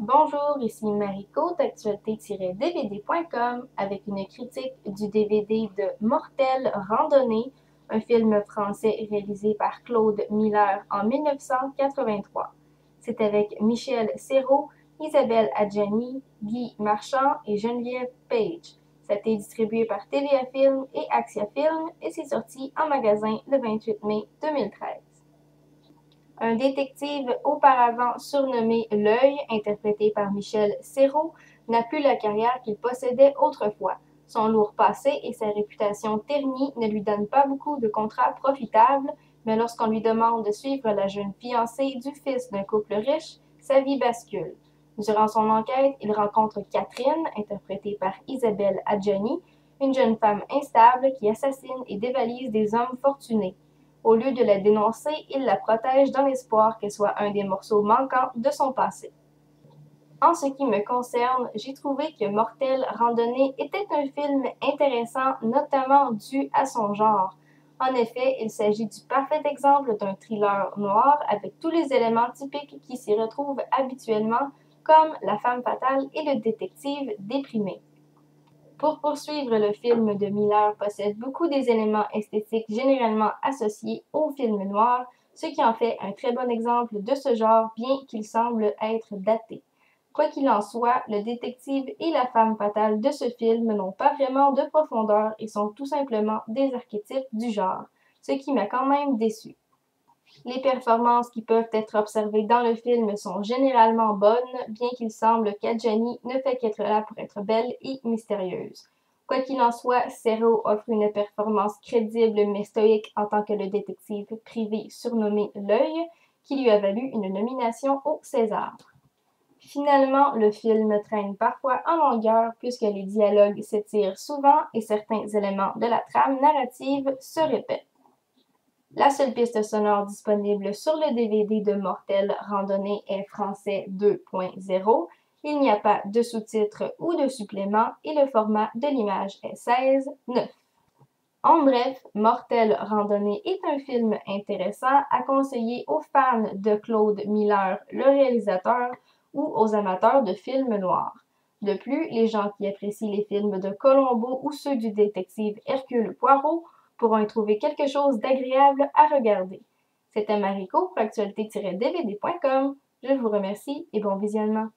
Bonjour, ici Mariko d'actualité-dvd.com avec une critique du DVD de Mortel Randonnée, un film français réalisé par Claude Miller en 1983. C'est avec Michel Serrault, Isabelle Adjani, Guy Marchand et Geneviève Page. Ça a été distribué par TVA Film et Axia Film et c'est sorti en magasin le 28 mai 2013. Un détective auparavant surnommé L'Œil, interprété par Michel Serrault, n'a plus la carrière qu'il possédait autrefois. Son lourd passé et sa réputation ternie ne lui donnent pas beaucoup de contrats profitables, mais lorsqu'on lui demande de suivre la jeune fiancée du fils d'un couple riche, sa vie bascule. Durant son enquête, il rencontre Catherine, interprétée par Isabelle Adjani, une jeune femme instable qui assassine et dévalise des hommes fortunés. Au lieu de la dénoncer, il la protège dans l'espoir qu'elle soit un des morceaux manquants de son passé. En ce qui me concerne, j'ai trouvé que Mortel Randonnée était un film intéressant, notamment dû à son genre. En effet, il s'agit du parfait exemple d'un thriller noir avec tous les éléments typiques qui s'y retrouvent habituellement, comme la femme fatale et le détective déprimé. Pour poursuivre, le film de Miller possède beaucoup des éléments esthétiques généralement associés au film noir, ce qui en fait un très bon exemple de ce genre, bien qu'il semble être daté. Quoi qu'il en soit, le détective et la femme fatale de ce film n'ont pas vraiment de profondeur et sont tout simplement des archétypes du genre, ce qui m'a quand même déçu. Les performances qui peuvent être observées dans le film sont généralement bonnes, bien qu'il semble qu'Adjani ne fait qu'être là pour être belle et mystérieuse. Quoi qu'il en soit, Serrault offre une performance crédible mais stoïque en tant que le détective privé surnommé L'Œil, qui lui a valu une nomination au César. Finalement, le film traîne parfois en longueur puisque les dialogues s'étirent souvent et certains éléments de la trame narrative se répètent. La seule piste sonore disponible sur le DVD de Mortel Randonnée est français 2.0. Il n'y a pas de sous-titres ou de suppléments et le format de l'image est 16:9. En bref, Mortel Randonnée est un film intéressant à conseiller aux fans de Claude Miller, le réalisateur, ou aux amateurs de films noirs. De plus, les gens qui apprécient les films de Columbo ou ceux du détective Hercule Poirot pourront y trouver quelque chose d'agréable à regarder. C'était Mariko pour actualité-dvd.com. Je vous remercie et bon visionnement.